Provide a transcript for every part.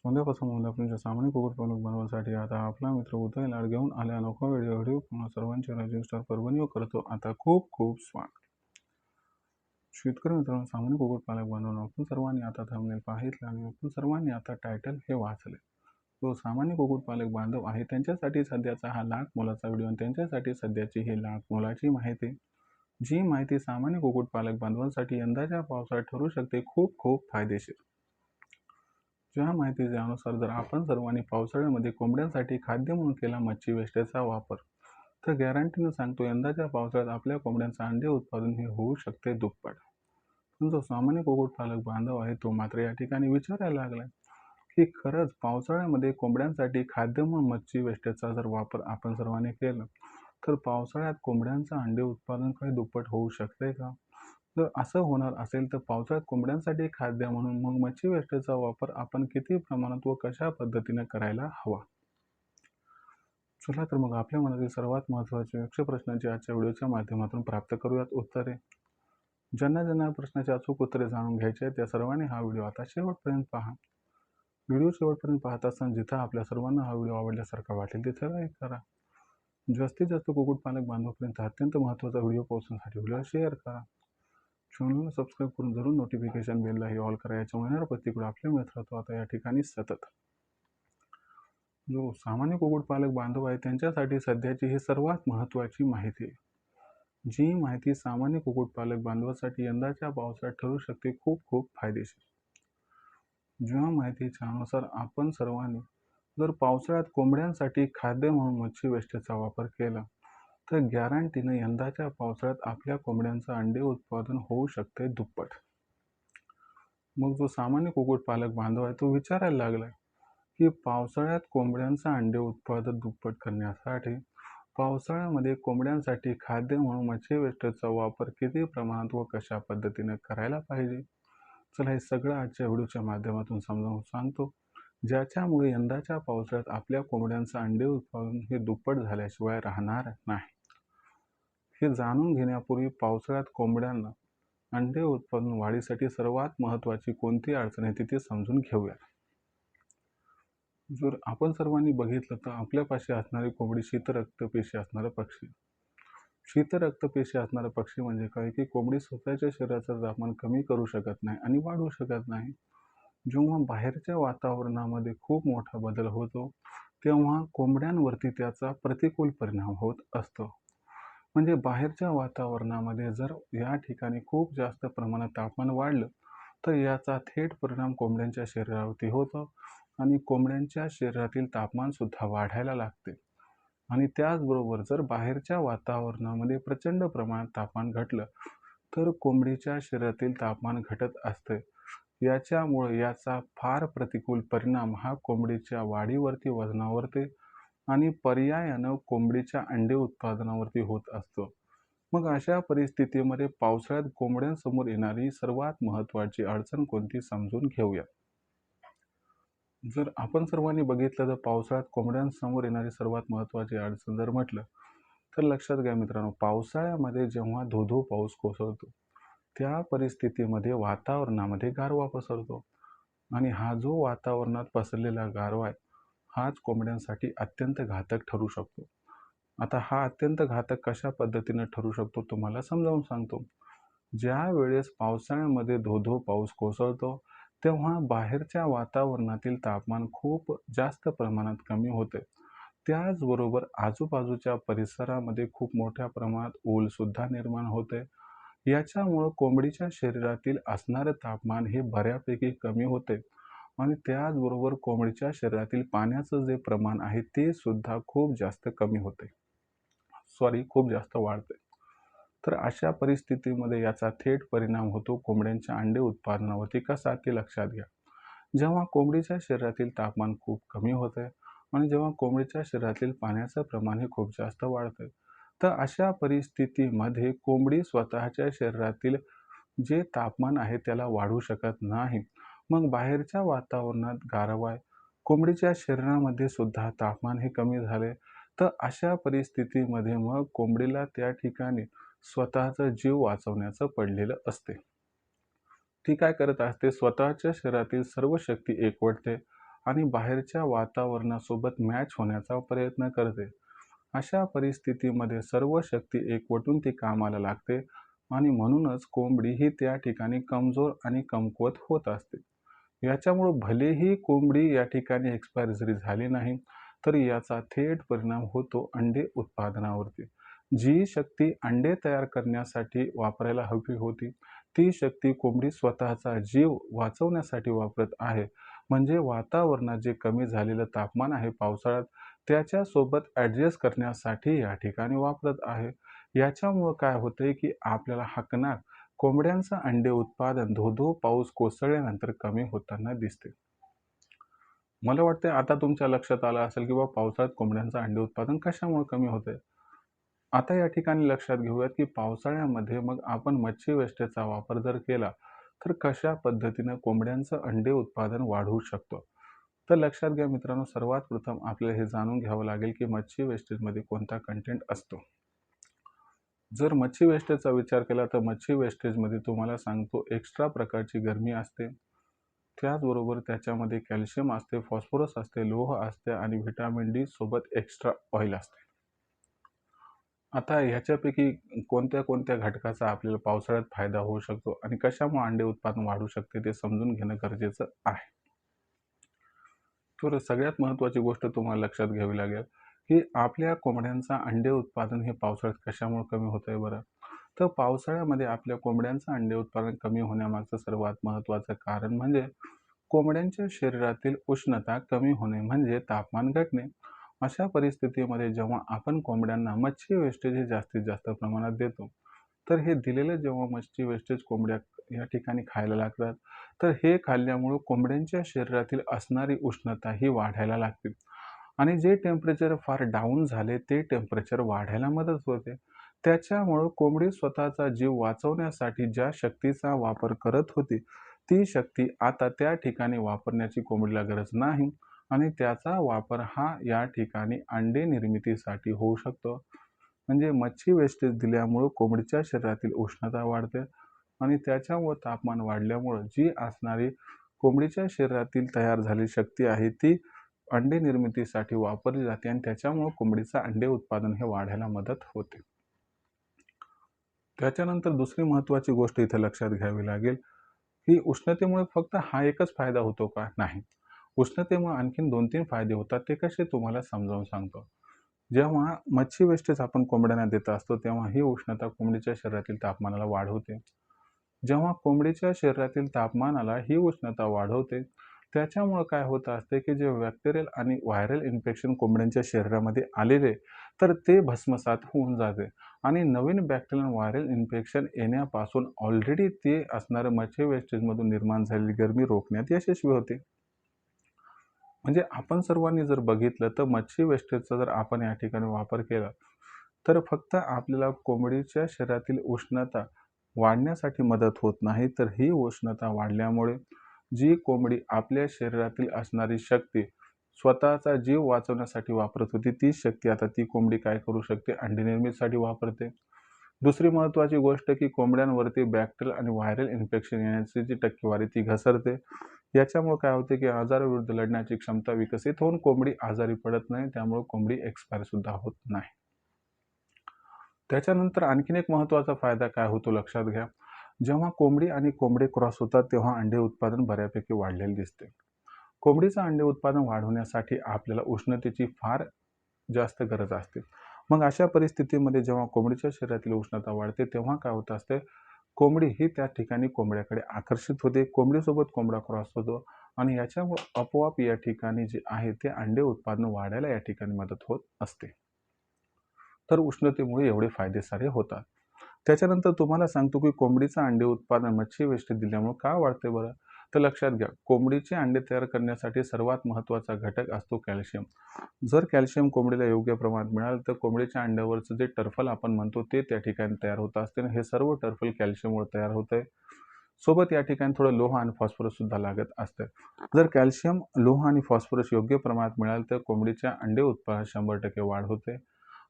सोंद्यापासून मोंद्यापर्यंतच्या सामान्य कुक्कुटपालन बनवण्यासाठी आता आपला मित्र उदय लाड घेऊन आले अनोखा व्हिडिओ पुन्हा सर्वांचे रायझिंग स्टार परभणी करतो आता खूप खूप स्वागत. शेतकरी मित्रांनो, सामान्य कुक्कुटपालक बनवणं आपण सर्वांनी आता थंबनेल पाहितलं आणि आपण सर्वांनी आता टायटल हे वाचले. जो सामान्य कुक्कुटपालक बांधव आहे त्यांच्यासाठी सध्याचा हा लाख मोलाचा व्हिडिओ आणि त्यांच्यासाठी सध्याची ही लाख मोलाची माहिती, जी माहिती सामान्य कुक्कुटपालक बांधवांसाठी यंदाच्या पावसाळ्यात ठरू शकते खूप खूप फायदेशीर. ज्या माहितीच्या अनुसार जर आपण सर्वांनी पावसाळ्यामध्ये कोंबड्यांसाठी खाद्य म्हणून केला मच्छी वेस्टेजचा वापर, तर गॅरंटीनं सांगतो यंदाच्या पावसाळ्यात आपल्या कोंबड्यांचं अंडे उत्पादन हे होऊ शकते दुप्पट. पण जो सामान्य कुक्कुटपालक बांधव आहे तो मात्र या ठिकाणी विचारायला लागलाय की खरंच पावसाळ्यामध्ये कोंबड्यांसाठी खाद्य म्हणून मच्छी वेस्टेजचा जर वापर आपण सर्वांनी केला तर पावसाळ्यात कोंबड्यांचं अंडे उत्पादन काही दुप्पट होऊ शकते का? जर असं होणार असेल तर पावसाळ्यात कोंबड्यांसाठी खाद्य म्हणून मग मच्छी वेस्टेजचा वापर आपण किती प्रमाणात व कशा पद्धतीने करायला हवा? चला तर मग आपल्या मनातील सर्वात महत्त्वाचे 100 प्रश्नांची आजच्या व्हिडिओच्या माध्यमातून प्राप्त करूयात उत्तरे. ज्यांना ज्यांना प्रश्नाची अचूक उत्तरे जाणून घ्यायची आहेत त्या सर्वांनी हा व्हिडिओ आता शेवटपर्यंत पहा. व्हिडिओ शेवटपर्यंत पाहत असताना जिथं आपल्या सर्वांना हा व्हिडिओ आवडल्यासारखा वाटेल तिथे लाईक करा. जास्तीत जास्त कुक्कुटपालक बांधवांपर्यंत अत्यंत महत्त्वाचा व्हिडिओ पोहोचण्यासाठी व्हिडिओ शेअर करा. चॅनलला सबस्क्राईब करून जरूर नोटिफिकेशन बेललाही ऑल करा. याच्या येणारा प्रतिक्रिया आपल्या मिळत राहतो आता या ठिकाणी सतत. जो सामान्य कुक्कुटपालक बांधव आहे त्यांच्यासाठी सध्याची ही सर्वात महत्त्वाची माहिती आहे. जी माहिती सामान्य कुक्कुटपालक बांधवांसाठी यंदाच्या पावसाळ्यात ठरू शकते खूप खूप फायदेशीर. ज्या माहितीच्या अनुसार आपण सर्वांनी जर पावसाळ्यात कोंबड्यांसाठी खाद्य म्हणून मच्छी वेस्टेजचा वापर केला तर गॅरंटीनं यंदाच्या पावसाळ्यात आपल्या कोंबड्यांचं अंडे उत्पादन होऊ शकते दुप्पट. मग जो सामान्य कुक्कुटपालक बांधव आहे तो विचारायला लागलाय की पावसाळ्यात कोंबड्यांचं अंडे उत्पादन दुप्पट करण्यासाठी पावसाळ्यामध्ये कोंबड्यांसाठी खाद्य म्हणून मच्छी वेस्टेजचा वापर किती प्रमाणात व कशा पद्धतीने करायला पाहिजे. चला हे सगळं आजच्या व्हिडिओच्या माध्यमातून समजावून सांगतो, ज्याच्यामुळे यंदाच्या पावसाळ्यात आपल्या कोंबड्यांचं अंडे उत्पादन हे दुप्पट झाल्याशिवाय राहणार नाही. हे जाणून घेण्यापूर्वी पावसाळ्यात कोंबड्यांना अंडे उत्पादन वाढीसाठी सर्वात महत्त्वाची कोणती अडचण आहे ते समजून घेऊया. जर आपण सर्वांनी बघितलं तर आपल्यापाशी असणारी कोंबडी शीतरक्तपेशी असणारा पक्षी. शीतरक्तपेशी असणारा पक्षी म्हणजे काय की कोंबडी स्वतःच्या शरीराचं तापमान कमी करू शकत नाही आणि वाढवू शकत नाही. जेव्हा बाहेरच्या वातावरणामध्ये खूप मोठा बदल होतो तेव्हा कोंबड्यांवरती त्याचा प्रतिकूल परिणाम होत असतो. म्हणजे बाहेरच्या वातावरणामध्ये जर या ठिकाणी खूप जास्त प्रमाणात तापमान वाढलं तर याचा थेट परिणाम कोंबड्यांच्या शरीरावरती होतो आणि कोंबड्यांच्या शरीरातील तापमान सुद्धा वाढायला लागते. आणि त्याचबरोबर जर बाहेरच्या वातावरणामध्ये प्रचंड प्रमाणात तापमान घटलं तर कोंबडीच्या शरीरातील तापमान घटत असते. याच्यामुळे याचा फार प्रतिकूल परिणाम हा कोंबडीच्या वाढीवरती, वजनावरती आणि पर्यायानं कोंबडीच्या अंडे उत्पादनावरती होत असतो. मग अशा परिस्थितीमध्ये पावसाळ्यात कोंबड्यांसमोर येणारी सर्वात महत्त्वाची अडचण कोणती समजून घेऊया. जर आपण सर्वांनी बघितलं तर पावसाळ्यात कोंबड्यांसमोर येणारी सर्वात महत्त्वाची अडचण जर म्हटलं तर लक्षात घ्या मित्रांनो, पावसाळ्यामध्ये जेव्हा धो-धो पाऊस कोसळतो त्या परिस्थितीमध्ये वातावरणामध्ये गारवा पसरतो आणि हा जो वातावरणात पसरलेला गारवा आहे हाच कोंबड्यांसाठी अत्यंत घातक ठरू शकतो. आता हा अत्यंत घातक कशा पद्धतीने ठरू शकतो तुम्हाला समजावून सांगतो. ज्या वेळेस पावसाळ्यामध्ये धो-धो पाऊस कोसळतो तेव्हा बाहेरच्या वातावरणातील तापमान खूप जास्त प्रमाणात कमी होते. त्याचबरोबर आजूबाजूच्या परिसरामध्ये खूप मोठ्या प्रमाणात ऊलसुद्धा निर्माण होते. याच्यामुळं कोंबडीच्या शरीरातील असणारे तापमान हे बऱ्यापैकी कमी होते आणि त्याचबरोबर कोंबडीच्या शरीरातील पाण्याचं जे प्रमाण आहे ते सुद्धा खूप जास्त कमी होते. खूप जास्त वाढते. तर अशा परिस्थितीमध्ये याचा थेट परिणाम होतो कोंबड्यांच्या अंडे उत्पादनावरती. कसा ते लक्षात घ्या. जेव्हा कोंबडीच्या शरीरातील तापमान खूप कमी होते आणि जेव्हा कोंबडीच्या शरीरातील पाण्याचं प्रमाण हे खूप जास्त वाढते तर अशा परिस्थितीमध्ये कोंबडी स्वतःच्या शरीरातील जे तापमान आहे त्याला वाढवू शकत नाही. मग बाहेरच्या वातावरणात गारवा आहे, कोंबडीच्या शरीरामध्ये सुद्धा तापमान हे कमी झाले तर अशा परिस्थितीमध्ये मग कोंबडीला त्या ठिकाणी स्वतःचा जीव वाचवण्याचं पडलेलं असते. ती काय करत असते, स्वतःच्या शरीरातील सर्व शक्ती एकवटते आणि बाहेरच्या वातावरणासोबत मॅच होण्याचा प्रयत्न करते. अशा परिस्थितीमध्ये सर्व शक्ती एकवटून ती कामाला लागते आणि म्हणूनच कोंबडी ही त्या ठिकाणी कमजोर आणि कमकुवत होत असते. याच्यामुळं भलेही कोंबडी या ठिकाणी एक्सपायर जरी झाली नाही, तरी याचा थेट परिणाम होतो अंडे उत्पादनावरती. जी शक्ती अंडे तयार करण्यासाठी वापरायला हवी होती, ती शक्ती कोंबडी स्वतःचा जीव वाचवण्यासाठी वापरत आहे. म्हणजे वातावरणात जे कमी झालेलं तापमान आहे पावसाळ्यात, त्याच्यासोबत ॲडजस्ट करण्यासाठी या ठिकाणी वापरत आहे. याच्यामुळं काय होतंय, की आपल्याला हकनाक कोंबड्यांचं अंडे उत्पादन धो-धो पाऊस कोसळल्यानंतर कमी होताना दिसते. मला वाटतंय आता तुमच्या लक्षात आलं असेल, की बाबा पावसाळ्यात कोंबड्यांचं अंडे उत्पादन कशामुळे कमी होतंय. आता या ठिकाणी लक्षात घेऊयात, की पावसाळ्यामध्ये मग आपण मच्छी वेस्टेजचा वापर जर केला, तर कशा पद्धतीनं कोंबड्यांचं अंडे उत्पादन वाढवू शकतो. तर लक्षात घ्या मित्रांनो, सर्वात प्रथम आपल्याला हे जाणून घ्यावं लागेल, की मच्छी वेस्टेजमध्ये कोणता कंटेंट असतो. जर मच्छी वेस्टेजचा विचार केला तर मच्छी वेस्टेजमध्ये तुम्हाला सांगतो एक्स्ट्रा प्रकारची गरमी असते. त्याचबरोबर त्याच्यामध्ये कॅल्शियम असते, फॉस्फरस असते, लोह असते आणि व्हिटॅमिन डी सोबत एक्स्ट्रा ऑइल असते. आता ह्याच्यापैकी कोणत्या कोणत्या घटकाचा आपल्याला पावसाळ्यात फायदा होऊ शकतो आणि कशामुळे अंडे उत्पादन वाढू शकते ते समजून घेणं गरजेचं आहे. तर सगळ्यात महत्त्वाची गोष्ट तुम्हाला लक्षात घ्यावी लागेल, की आपल्या कोंबड्यांचा अंडे उत्पादन हे पावसाळ्यात कशामुळे कमी होतंय बरं? तर पावसाळ्यामध्ये आपल्या कोंबड्यांचं अंडे उत्पादन कमी होण्यामागचं सर्वात महत्त्वाचं कारण म्हणजे कोंबड्यांच्या शरीरातील उष्णता कमी होणे म्हणजे तापमान घटणे. अशा परिस्थितीमध्ये जेव्हा आपण कोंबड्यांना मच्छी वेस्टेज हे जास्तीत जास्त प्रमाणात देतो, तर हे दिलेलं जेव्हा मच्छी वेस्टेज कोंबड्या या ठिकाणी खायला लागतात, तर हे खाल्ल्यामुळं कोंबड्यांच्या शरीरातील असणारी उष्णता ही वाढायला लागते आणि जे टेम्परेचर फार डाऊन झाले ते टेम्परेचर वाढायला मदत होते. त्याच्यामुळं कोंबडी स्वतःचा जीव वाचवण्यासाठी ज्या शक्तीचा वापर करत होती, ती शक्ती आता त्या ठिकाणी वापरण्याची कोंबडीला गरज नाही आणि त्याचा वापर हा या ठिकाणी अंडे निर्मितीसाठी होऊ शकतो. म्हणजे मच्छी वेस्टेज दिल्यामुळं कोंबडीच्या शरीरातील उष्णता वाढते आणि त्याच्यामुळं तापमान वाढल्यामुळं जी असणारी कोंबडीच्या शरीरातील तयार झालेली शक्ती आहे ती अंडे निर्मितीसाठी वापरली जाते आणि त्याच्यामुळं कोंबडीचं अंडे उत्पादन हे वाढायला मदत होते. त्याच्यानंतर दुसरी महत्त्वाची गोष्ट इथे लक्षात घ्यावी लागेल, की उष्णतेमुळे फक्त हा एकच फायदा होतो का? नाही. उष्णतेमुळे आणखीन 2-3 फायदे होतात. ते कसे तुम्हाला समजावून सांगतो. जेव्हा मच्छी वेस्टेज आपण कोंबड्यांना देत असतो, तेव्हा ही उष्णता कोंबडीच्या शरीरातील तापमानाला वाढवते. जेव्हा कोंबडीच्या शरीरातील तापमानाला ही उष्णता वाढवते, त्याच्यामुळं काय होत असते, की जे बॅक्टेरियल आणि व्हायरल इन्फेक्शन कोंबड्यांच्या शरीरामध्ये आलेले, तर ते भस्मसात होऊन जाते आणि नवीन बॅक्टेरियल व्हायरल इन्फेक्शन येण्यापासून ऑलरेडी ते असणारं मच्छी वेस्टेजमधून निर्माण झालेली गरमी रोखण्यात यशस्वी होते. म्हणजे आपण सर्वांनी जर बघितलं तर मच्छी वेस्टेजचा जर आपण या ठिकाणी वापर केला, तर फक्त आपल्याला कोंबडीच्या शरीरातील उष्णता वाढण्यासाठी मदत होत नाही, तर ही उष्णता वाढल्यामुळे जी कोंबडी आपल्या शरीरातील असणारी शक्ती स्वतःचा जीव वाचवण्यासाठी वापरत होती, ती शक्ती आता ती कोंबडी काय करू शकते? अंडी निर्मितीसाठी वापरते. दुसरी महत्त्वाची गोष्ट की कोंबड्यांवरती बॅक्टेरियल आणि व्हायरल इन्फेक्शन येण्याची जी टक्केवारी ती घसरते. याच्यामुळे काय होते की आजाराविरुद्ध लढण्याची क्षमता विकसित होऊन कोंबडी आजारी पडत नाही. त्यामुळे कोंबडी एक्सपायर सुद्धा होत नाही. त्याच्यानंतर आणखीन एक महत्त्वाचा फायदा काय होतो लक्षात घ्या. जेव्हा कोंबडी आणि कोंबडे क्रॉस होतात तेव्हा अंडे उत्पादन बऱ्यापैकी वाढलेले दिसते. कोंबडीचं अंडे उत्पादन वाढवण्यासाठी आपल्याला उष्णतेची फार जास्त गरज असते. मग अशा परिस्थितीमध्ये जेव्हा कोंबडीच्या शरीरातील उष्णता वाढते तेव्हा काय होत असते, कोंबडी ही त्या ठिकाणी कोंबड्याकडे आकर्षित होते. कोंबडीसोबत कोंबडा क्रॉस होतो आणि याच्यामुळे आपोआप या ठिकाणी जे आहे ते अंडे उत्पादन वाढायला या ठिकाणी मदत होत असते. तर उष्णतेमुळे एवढे फायदे सारे होतात. त्याच्यानंतर तुम्हाला सांगतो की कोंबडीचं अंडे उत्पादन मच्छी वेस्टेज दिल्यामुळे का वाढते बरं? तर लक्षात घ्या, कोंबडीचे अंडे तयार करण्यासाठी सर्वात महत्त्वाचा घटक असतो कॅल्शियम. जर कॅल्शियम कोंबडीला योग्य प्रमाणात मिळालं तर कोंबडीच्या अंड्यावरचं जे टर्फल आपण म्हणतो ते त्या ठिकाणी तयार होत असते आणि हे सर्व टर्फल कॅल्शियममुळे तयार होत आहे. सोबत या ठिकाणी थोडं लोह आणि फॉस्फरस सुद्धा लागत असतं. जर कॅल्शियम, लोह आणि फॉस्फरस योग्य प्रमाणात मिळालं तर कोंबडीच्या अंडे उत्पादनात 100% वाढ होते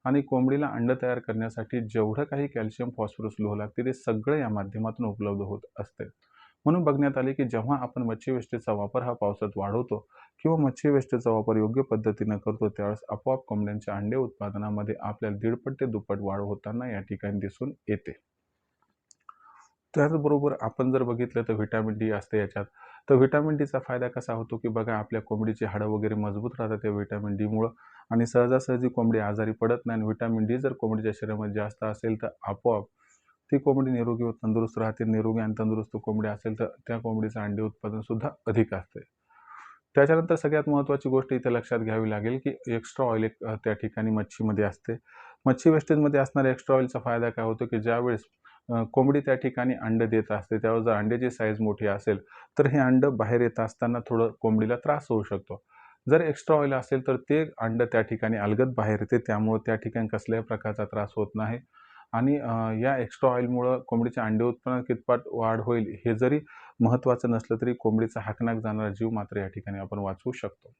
आणि कोंबडीला अंड तयार करण्यासाठी जेवढं काही कॅल्शियम, फॉस्फरस, लोह लागते ते सगळं या माध्यमातून उपलब्ध होत असते. म्हणून बघण्यात आले की जेव्हा आपण मच्छी वेस्टेजचा वापर हा पावसात वाढवतो किंवा मच्छी वेस्टेजचा वापर योग्य पद्धतीने करतो, त्यावेळेस आपोआप कोंबड्यांच्या अंडे उत्पादनामध्ये आपल्याला 1.5 ते दुप्पट वाढ होताना या ठिकाणी दिसून येते. त्याचबरोबर आपण जर बघितलं तर व्हिटॅमिन डी असते याच्यात. तर व्हिटॅमिन डीचा फायदा कसा होतो, की बघा आपल्या कोंबडीची हाडं वगैरे मजबूत राहतात त्या व्हिटॅमिन डीमुळं आणि सहजासहजी कोंबडी आजारी पडत नाही आणि व्हिटॅमिन डी जर कोंबडीच्या शरीरामध्ये जास्त असेल तर आपोआप ती कोंबडी निरोगी व तंदुरुस्त राहते. निरोगी आणि तंदुरुस्त कोंबडी असेल तर त्या कोंबडीचं अंडे उत्पादन सुद्धा अधिक असते. त्याच्यानंतर सगळ्यात महत्त्वाची गोष्ट इथे लक्षात घ्यावी लागेल, की एक्स्ट्रा ऑइल त्या ठिकाणी मच्छीमध्ये असते. मच्छी वेस्टेजमध्ये असणाऱ्या एक्स्ट्रा ऑइलचा फायदा काय होतो, की ज्यावेळेस कोंबडी त्या ठिकाणी अंड देत असते, त्यावेळेस जर अंड्याची साईज मोठी असेल, तर हे अंडं बाहेर येत असताना थोडं कोंबडीला त्रास होऊ शकतो. जर एक्स्ट्रा ऑइल असेल, तर ते अंडं त्या ठिकाणी अलगद बाहेर येते. त्यामुळे त्या ठिकाणी कसल्याही प्रकारचा त्रास होत नाही आणि या एक्स्ट्रा ऑइलमुळं कोंबडीच्या अंडे उत्पन्नात कितपत वाढ होईल, हे जरी महत्त्वाचं नसलं, तरी कोंबडीचा हाकनाक जाणारा जीव मात्र या ठिकाणी आपण वाचवू शकतो.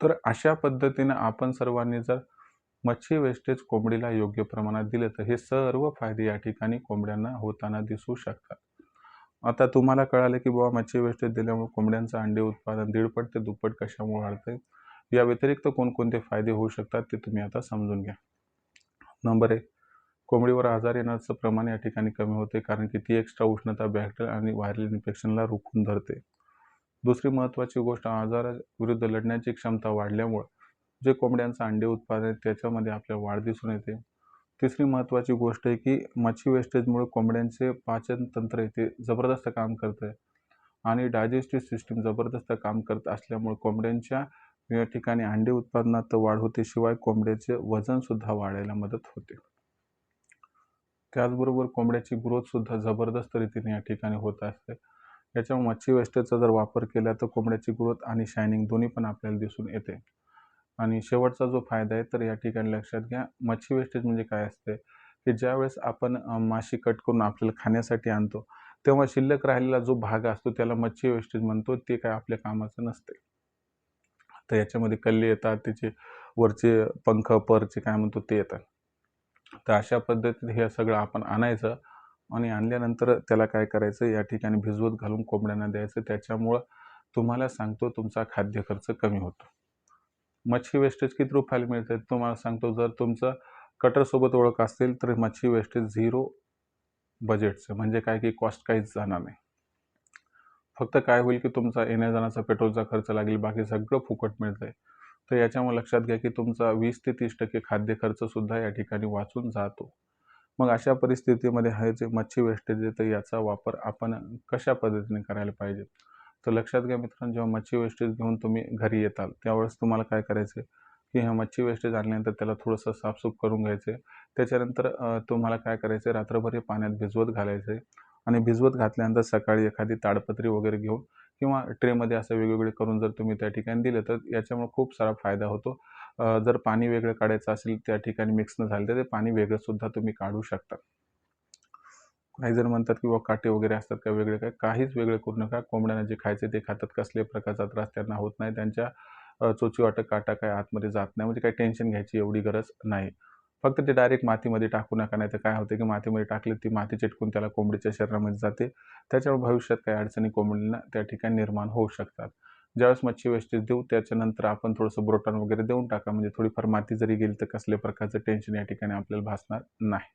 तर अशा पद्धतीनं आपण सर्वांनी जर मच्छी वेस्टेज कोंबडीला योग्य प्रमाणात दिले तर हे सर्व फायदे या ठिकाणी कोंबड्यांना होताना दिसू शकतात. आता तुम्हाला कळालं की बाबा मच्छी वेस्टेज दिल्यामुळे कोंबड्यांचं अंडे उत्पादन 1.5 ते दुप्पट कशामुळे वाढतंय. या व्यतिरिक्त कोणकोणते फायदे होऊ शकतात ते तुम्ही आता समजून घ्या. नंबर 1, कोंबडीवर आजार येण्याचं प्रमाण या ठिकाणी कमी होते, कारण की ती एक्स्ट्रा उष्णता बॅक्टेरिया आणि व्हायरल इन्फेक्शनला रोखून धरते. दुसरी महत्त्वाची गोष्ट, आजाराविरुद्ध लढण्याची क्षमता वाढल्यामुळं जे कोंबड्यांचं अंडे उत्पादन आहे त्याच्यामध्ये आपल्याला वाढ दिसून येते. तिसरी महत्त्वाची गोष्ट आहे की मच्छी वेस्टेजमुळे कोंबड्यांचे पाचन तंत्र आहे ते जबरदस्त काम करतं आणि डायजेस्टिव्ह सिस्टीम जबरदस्त काम करत असल्यामुळे कोंबड्यांच्या या ठिकाणी अंडे उत्पादनात वाढ होते. शिवाय कोंबड्याचे वजनसुद्धा वाढायला मदत होते. त्याचबरोबर कोंबड्याची ग्रोथसुद्धा जबरदस्त रीतीने या ठिकाणी होत असते. याच्यामुळे मच्छी वेस्टेजचा जर वापर केला तर कोंबड्याची ग्रोथ आणि शायनिंग दोन्ही पण आपल्याला दिसून येते. आणि शेवटचा जो फायदा आहे तर या ठिकाणी लक्षात घ्या, मच्छी वेस्टेज म्हणजे काय असते, की ज्यावेळेस आपण माशी कट करून आपल्याला खाण्यासाठी आणतो, तेव्हा शिल्लक राहिलेला जो भाग असतो त्याला मच्छी वेस्टेज म्हणतो. ते काय आपल्या कामाचं नसते. तर याच्यामध्ये कल्ले येतात, त्याचे वरचे पंख, परचे काय म्हणतो ते येतात. तर अशा पद्धतीने हे सगळं आपण आणायचं आणि आणल्यानंतर त्याला काय करायचं, या ठिकाणी भिजवत घालून कोंबड्यांना द्यायचं. त्याच्यामुळं तुम्हाला सांगतो तुमचा खाद्य खर्च कमी होतो. मच्छी वेस्टेज किती रुपयाला मिळते तुम्हाला सांगतो. जर तुमचं कटरसोबत ओळख असेल तर मच्छी वेस्टेज 0 बजेटचं, म्हणजे काय की कॉस्ट काहीच जाणार नाही. फक्त काय होईल की तुमचा येण्या-जाण्याचा पेट्रोलचा खर्च लागेल, बाकी सगळं फुकट मिळतंय. तर याच्यामुळे लक्षात घ्या की तुमचा 20 ते 30% खाद्य खर्चसुद्धा या ठिकाणी वाचून जातो. मग अशा परिस्थितीमध्ये हे जे मच्छी वेस्टेज आहे तर याचा वापर आपण कशा पद्धतीने करायला पाहिजे? तर लक्षात घ्या मित्रांनो, जेव्हा मच्छी वेस्टेज घेऊन तुम्ही घरी येताल त्यावेळेस तुम्हाला काय करायचं आहे, की ह्या मच्छी वेस्टेज आणल्यानंतर त्याला थोडंसं साफसूफ करून घ्यायचं आहे. त्याच्यानंतर तुम्हाला काय करायचं आहे, रात्रभर हे पाण्यात भिजवत घालायचं आहे आणि भिजवत घातल्यानंतर सकाळी एखादी ताडपत्री वगैरे घेऊन किंवा ट्रेमध्ये असं वेगवेगळे करून जर तुम्ही त्या ठिकाणी दिलं तर याच्यामुळे खूप सारा फायदा होतो. जर पाणी वेगळं काढायचं असेल त्या ठिकाणी मिक्स न झालं तर ते पाणी वेगळं सुद्धा तुम्ही काढू शकता. काही जण म्हणतात की बाबा काटे वगैरे असतात का वेगळे, काय काहीच वेगळं करू नका. कोंबड्यांना जे खायचे ते खातात. कसल्याही प्रकारचा त्रास त्यांना होत नाही. त्यांच्या चोचीवाटं काटा काय आतमध्ये जात नाही. म्हणजे काही टेन्शन घ्यायची एवढी गरज नाही. फक्त ते डायरेक्ट मातीमध्ये टाकू नका. नाहीतर काय होतं की मातीमध्ये टाकले ती माती चिटकून त्याला कोंबडीच्या शरीरामध्ये जाते. त्याच्यामुळे भविष्यात काही अडचणी कोंबडींना त्या ठिकाणी निर्माण होऊ शकतात. ज्यावेळेस मच्छी वेस्टेज देऊ त्याच्यानंतर आपण थोडंसं ब्रोटन वगैरे देऊन टाका. म्हणजे थोडीफार माती जरी गेली तर कसल्याही प्रकारचं टेन्शन या ठिकाणी आपल्याला भासणार नाही.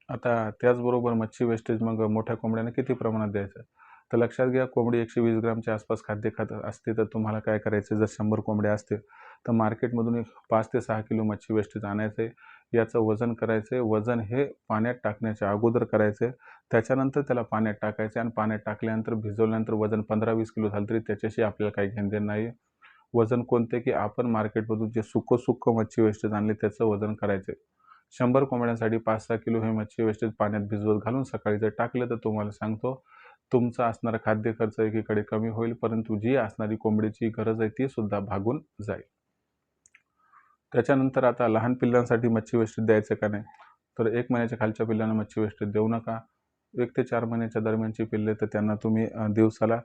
आता त्याचबरोबर मच्छी वेस्टेज मग मोठ्या कोंबड्यांना किती प्रमाणात द्यायचं? तर लक्षात घ्या, कोंबडी 120 ग्रामच्या आसपास खाद्य खात असते तर तुम्हाला काय करायचं, जर 100 कोंबड्या असतील तर मार्केटमधून एक 5 ते 6 किलो मच्छी वेस्टेज आणायचं आहे. याचं वजन करायचं आहे. वजन हे पाण्यात टाकण्याच्या अगोदर करायचं आहे. त्याच्यानंतर त्याला पाण्यात टाकायचं आहे आणि पाण्यात टाकल्यानंतर भिजवल्यानंतर वजन 15-20 किलो झालं तरी त्याच्याशी आपल्याला काही घेणं-देणं नाही. वजन कोणते की आपण मार्केटमधून जे सुकं मच्छी वेस्टेज आणले त्याचं वजन करायचं आहे. 100 कोंबड्यांसाठी 5-6 किलो हे मच्छी वेस्टेज पाण्यात भिजवत घालून सकाळी जर टाकलं तर तुम्हाला सांगतो तुमचा असणारा खाद्य खर्च एकीकडे कमी होईल, परंतु जी असणारी कोंबडीची गरज आहे ती सुद्धा भागून जाईल. त्याच्यानंतर आता लहान पिल्लांसाठी मच्छी वेस्टेज द्यायचं का नाही? तर 1 महिन्याच्या खालच्या पिल्लांना मच्छी वेस्टेज देऊ नका. 1 ते 4 महिन्याच्या दरम्यानची पिल्ले तर त्यांना तुम्ही दिवसाला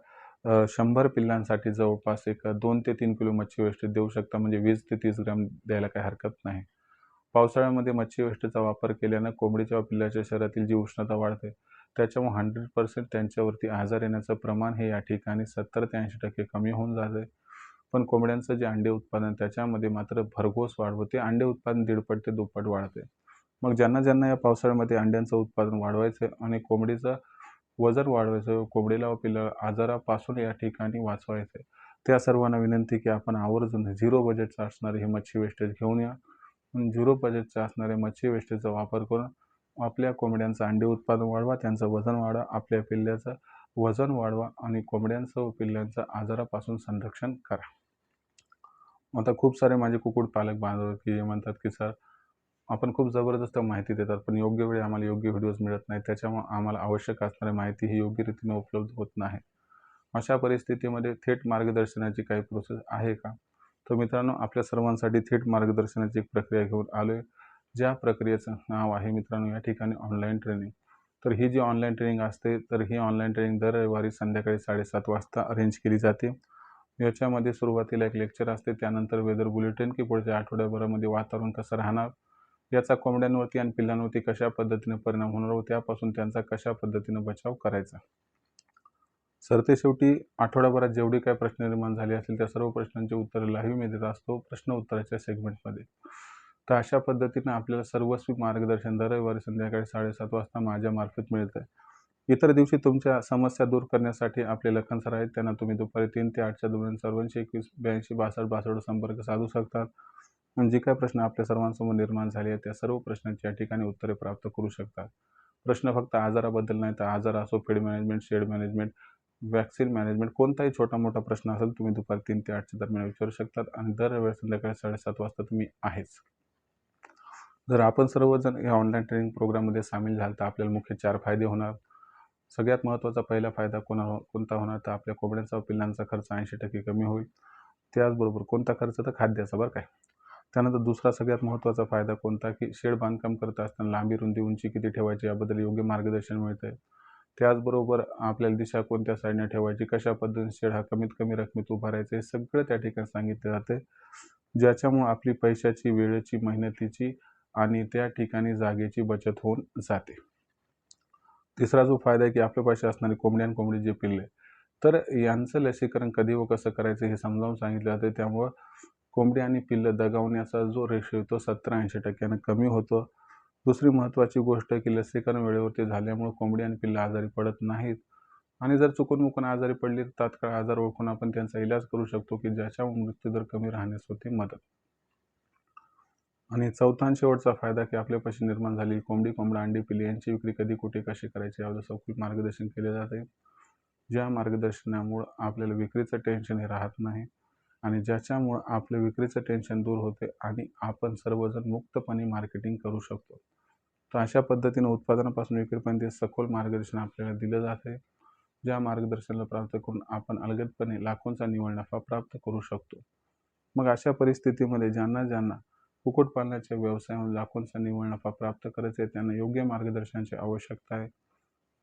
100 पिल्लांसाठी जवळपास एक 2 ते 3 किलो मच्छी वेस्टेज देऊ शकता. म्हणजे 20 ते 30 ग्रॅम द्यायला काही हरकत नाही. पावसाळ्यामध्ये मच्छी वेस्टेजचा वापर केल्यानं कोंबडीच्या व पिल्लाच्या शरीरातील जी उष्णता वाढते त्याच्यामुळे 100% त्यांच्यावरती आजार येण्याचं प्रमाण हे या ठिकाणी 70 ते 80% कमी होऊन जाते. पण कोंबड्यांचं जे अंडे उत्पादन त्याच्यामध्ये मात्र भरघोस वाढ होते. अंडे उत्पादन 1.5 ते दुप्पट वाढते. मग ज्यांना या पावसाळ्यामध्ये अंड्यांचं उत्पादन वाढवायचं आहे आणि कोंबडीचं वजन वाढवायचं, कोंबडीला व पिल्लाला आजारापासून या ठिकाणी वाचवायचं आहे, त्या सर्वांना विनंती की आपण आवर्जून 0 बजेटचं असणारे हे मच्छी वेस्टेज घेऊन या. 0 बजेटचं असणारे मच्छी वेस्टेजचा वापर करून आपल्या कोंबड्यांचं अंडे उत्पादन वाढवा, त्यांचं वजन वाढवा, आपल्या पिल्ल्याचं वजन वाढवा आणि कोंबड्यांचं व पिल्लांचं आजारापासून संरक्षण करा. आता खूप सारे माझे कुक्कुटपालक बांधव की म्हणतात की सर आपण खूप जबरदस्त माहिती देतात, पण योग्य वेळी आम्हाला योग्य व्हिडिओज मिळत नाही. त्याच्यामुळे आम्हाला आवश्यक असणारी माहिती ही योग्य रीतीने उपलब्ध होत नाही. अशा परिस्थितीमध्ये थेट मार्गदर्शनाची काही प्रोसेस आहे का? तर मित्रांनो, आपल्या सर्वांसाठी थेट मार्गदर्शनाची एक प्रक्रिया घेऊन आलो आहे. ज्या प्रक्रियेचं नाव आहे मित्रांनो या ठिकाणी ऑनलाईन ट्रेनिंग. तर ही जी ऑनलाईन ट्रेनिंग असते, तर ही ऑनलाईन ट्रेनिंग दर रविवारी संध्याकाळी 7:30 वाजता अरेंज केली जाते. याच्यामध्ये सुरुवातीला एक लेक्चर असते, त्यानंतर वेदर बुलेटिन की पुढच्या आठवड्याभरामध्ये वातावरण कसं राहणार, याचा कोंबड्यांवरती आणि पिल्लांवरती कशा पद्धतीने परिणाम होणार व त्यापासून त्यांचा कशा पद्धतीने बचाव करायचा. सरतेशेवटी आठवड्याभरात जेवढे काही प्रश्न निर्माण झाले असतील त्या सर्व प्रश्नांची उत्तरे लाईव्ह मी देत असतो प्रश्न उत्तराच्या सेगमेंटमध्ये. तर अशा पद्धतीनं आपल्याला सर्वस्वी मार्गदर्शन दर रविवारी संध्याकाळी 7:30 वाजता माझ्यामार्फत मिळतं. इतर दिवशी तुमच्या समस्या दूर करण्यासाठी आपले लखन सर आहेत, त्यांना तुम्ही दुपारी 3 ते 8च्या दरम्यान 84 82 62 62 संपर्क साधू शकतात. आणि जे काही प्रश्न आपल्या सर्वांसमोर निर्माण झाले आहेत त्या सर्व प्रश्नांची या ठिकाणी उत्तरे प्राप्त करू शकतात. प्रश्न फक्त आजाराबद्दल नाही, तर आजार असो, feed management, shed management, vaccine management, कोणताही छोटा मोठा प्रश्न असेल तुम्ही दुपारी 3 ते 8च्या दरम्यान विचारू शकतात आणि दर रविवारी संध्याकाळी 7:30 वाजता तुम्ही आहेच. जर आपण सर्वजण या ऑनलाईन ट्रेनिंग प्रोग्राममध्ये सामील झाल तर आपल्याला मुख्य 4 फायदे होणार. सगळ्यात महत्त्वाचा पहिला फायदा कोणता होणार, तर आपल्या कोंबड्यांचा व पिल्लांचा खर्च 80% कमी होईल. त्याचबरोबर कोणता खर्च, तर खाद्याचा बरं काय. त्यानंतर दुसरा सगळ्यात महत्त्वाचा फायदा कोणता, की शेड बांधकाम करत असताना लांबी, रुंदी, उंची किती ठेवायची याबद्दल योग्य मार्गदर्शन मिळतं आहे. त्याचबरोबर आपल्याला दिशा कोणत्या साईडने ठेवायची, कशा पद्धतीने शेड हा कमीत कमी रकमेत उभारायचा, हे सगळं त्या ठिकाणी सांगितलं जाते, ज्याच्यामुळे आपली पैशाची, वेळेची, मेहनतीची आणि त्या ठिकाणी जागेची बचत होऊन जाते. तिसरा जो फायदा आहे की आपल्यापाशी असणारी कोंबडी आणि कोंबडीची पिल्ले, तर यांचं लसीकरण कधी व कसं करायचं हे समजावून सांगितलं जाते. त्यामुळं कोंबडी आणि पिल्लं दगावण्याचा जो रेशो आहे तो 70-80% कमी होतो. दुसरी महत्त्वाची गोष्ट आहे की लसीकरण वेळेवरती झाल्यामुळे कोंबडी आणि पिल्लं आजारी पडत नाहीत आणि जर चुकून आजारी पडली तर तात्काळ आजार ओळखून आपण त्यांचा इलाज करू शकतो की ज्याच्यामुळे मृत्यूदर कमी राहण्यास होते मदत. आणि चौथा आणि शेवटचा फायदा की आपल्यापाशी निर्माण झालेली कोंबडी, कोंबडा, अंडी, पिल्ले यांची विक्री कधी, कुठे, कशी करायची यावर सखोल मार्गदर्शन केले जाते. ज्या मार्गदर्शनामुळं आपल्याला विक्रीचं टेन्शन हे राहत नाही आणि ज्याच्यामुळं आपलं विक्रीचं टेन्शन दूर होते आणि आपण सर्वजण मुक्तपणे मार्केटिंग करू शकतो. तर अशा पद्धतीनं उत्पादनापासून विक्रीपर्यंत सखोल मार्गदर्शन आपल्याला दिलं जाते. ज्या मार्गदर्शनाला प्राप्त करून आपण अलगदपणे लाखोंचा निव्वळ नफा प्राप्त करू शकतो. मग अशा परिस्थितीमध्ये ज्यांना कुक्कुटपालनाच्या व्यवसायामध्ये लाखोंचा निव्वळ नफा प्राप्त करायचा आहे, त्यांना योग्य मार्गदर्शनाची आवश्यकता आहे.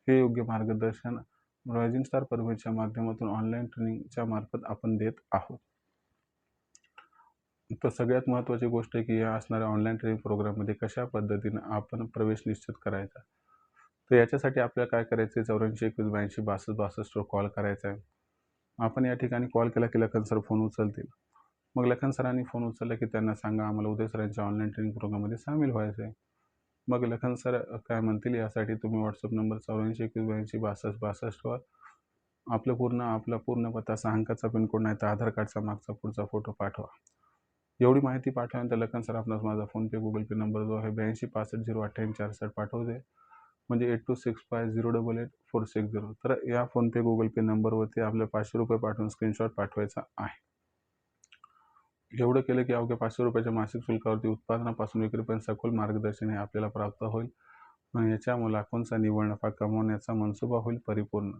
हे योग्य मार्गदर्शन रायझिंग स्टार परमिटच्या माध्यमातून ऑनलाईन ट्रेनिंगच्या मार्फत आपण देत आहोत. तर सगळ्यात महत्त्वाची गोष्ट आहे की या असणाऱ्या ऑनलाईन ट्रेनिंग प्रोग्राममध्ये कशा पद्धतीनं आपण प्रवेश निश्चित करायचा. तर याच्यासाठी आपल्याला काय करायचं आहे, 84 21 82 62 62 कॉल करायचा आहे. आपण या ठिकाणी कॉल केला की लखन सर फोन उचलतील. मग लखन सरांनी फोन उचलला की त्यांना सांगा आम्हाला उदय सरांच्या ऑनलाईन ट्रेनिंग प्रोग्राममध्ये सामील व्हायचं आहे. मग लखन सर काय म्हणतील यासाठी तुम्ही व्हॉट्सअप नंबर 84 21 82 62 62 वर आपला पूर्ण पत्ता, 6 अंकाचा पिनकोड नाही तर आधार कार्डचा मागचा पुढचा फोटो पाठवा. एवढी माहिती पाठवल्यानंतर लखन सर आपणास माझा फोनपे, गुगल पे नंबर जो आहे 82 65 058 64 पाठवते, म्हणजे 8265088460. तर या फोनपे, गुगल पे नंबरवरती आपल्याला ₹500 पाठवून स्क्रीनशॉट पाठवायचा आहे. एवढं केलं की अवघ्या ₹500 मासिक शुल्कावरती उत्पादनापासून विक्रीपर्यंत सखोल मार्गदर्शन हे आपल्याला प्राप्त होईल आणि याच्यामुळे लाखोंचा निव्वळ नफा कमवण्याचा मनसुबा होईल परिपूर्ण.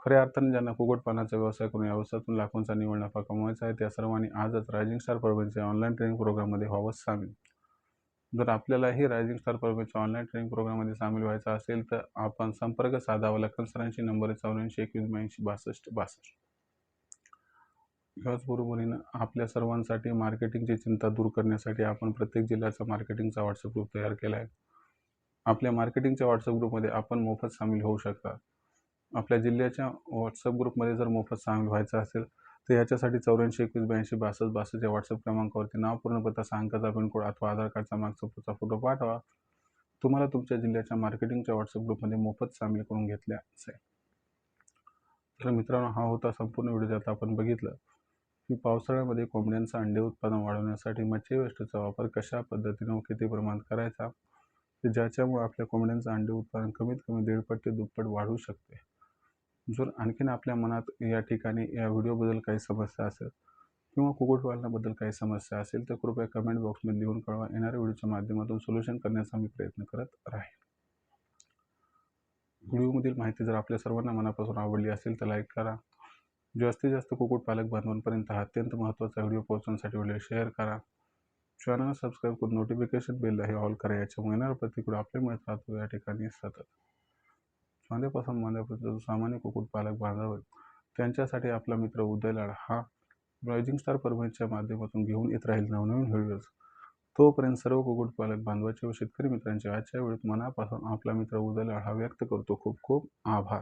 खऱ्या अर्थाने ज्यांना कुक्कुटपालनाचा व्यवसाय करून या व्यवसायातून लाखोंचा निव्वळ नफा कमवायचा आहे त्या सर्वांनी आजच रायझिंग स्टार परभणीच्या ऑनलाईन ट्रेनिंग प्रोग्राममध्ये व्हावं सामील. जर आपल्यालाही रायझिंग स्टार परभणीच्या ऑनलाईन ट्रेनिंग प्रोग्राममध्ये सामील व्हायचं असेल तर आपण संपर्क साधावा. लखन सरांची नंबर आहे 84 21 82 62 62. याचबरोबरीनं आपल्या सर्वांसाठी मार्केटिंगची चिंता दूर करण्यासाठी आपण प्रत्येक जिल्ह्याचा मार्केटिंगचा व्हॉट्सअप ग्रुप तयार केला आहे. आपल्या मार्केटिंगच्या व्हॉट्सअप ग्रुपमध्ये आपण मोफत सामील होऊ शकता. आपल्या जिल्ह्याच्या व्हॉट्सअप ग्रुपमध्ये जर मोफत सामील व्हायचं असेल तर याच्यासाठी 84 21 82 62 62 या व्हॉट्सअप क्रमांकावरती नाव, पूर्ण पत्ता, 6 अंकाचा पिनकोड अथवा आधार कार्डचा मागचा पुढचा फोटो पाठवा. तुम्हाला तुमच्या जिल्ह्याच्या मार्केटिंगच्या व्हॉट्सअप ग्रुपमध्ये मोफत सामील करून घेतल्या जाईल. तर मित्रांनो, हा होता संपूर्ण व्हिडिओ, ज्यात आपण बघितलं की पावसाळ्यामध्ये कोंबड्यांचं अंडे उत्पादन वाढवण्यासाठी मच्छी वेस्टचा वापर कशा पद्धतीने व किती प्रमाणात करायचा, की ज्याच्यामुळे आपल्या कोंबड्यांचं अंडे उत्पादन कमीत कमी 1.5 ते दुप्पट वाढू शकते. जर आणखीन आपल्या मनात या ठिकाणी या व्हिडिओबद्दल काही समस्या असेल किंवा कुक्कुटपालनाबद्दल काही समस्या असेल तर कृपया कमेंट बॉक्समध्ये लिहून कळवा. येणाऱ्या व्हिडिओच्या माध्यमातून सोल्युशन करण्याचा मी प्रयत्न करत राहील. व्हिडिओमधील माहिती जर आपल्या सर्वांना मनापासून आवडली असेल तर लाईक करा. जास्तीत जास्त कुक्कुटपालक बांधवांपर्यंत हा अत्यंत महत्त्वाचा व्हिडिओ पोहोचवण्यासाठी व्हिडिओ शेअर करा. चॅनलला सबस्क्राईब करून नोटिफिकेशन बेललाही ऑल करा. याच्यामुळे येणारा प्रतिक्रिया आपल्या मिळत राहतो या ठिकाणी सतत. चांद्यापासून मांद्यापर्यंत जो सामान्य कुक्कुटपालक बांधव आहे त्यांच्यासाठी आपला मित्र उदय लाड हा रायझिंग स्टार परभणीच्या माध्यमातून घेऊन येत राहील नवनवीन व्हिडिओज. तोपर्यंत सर्व कुक्कुटपालक बांधवाचे व शेतकरी मित्रांचे आजच्या वेळेत मनापासून आपला मित्र उदय लाड हा व्यक्त करतो. खूप खूप आभार.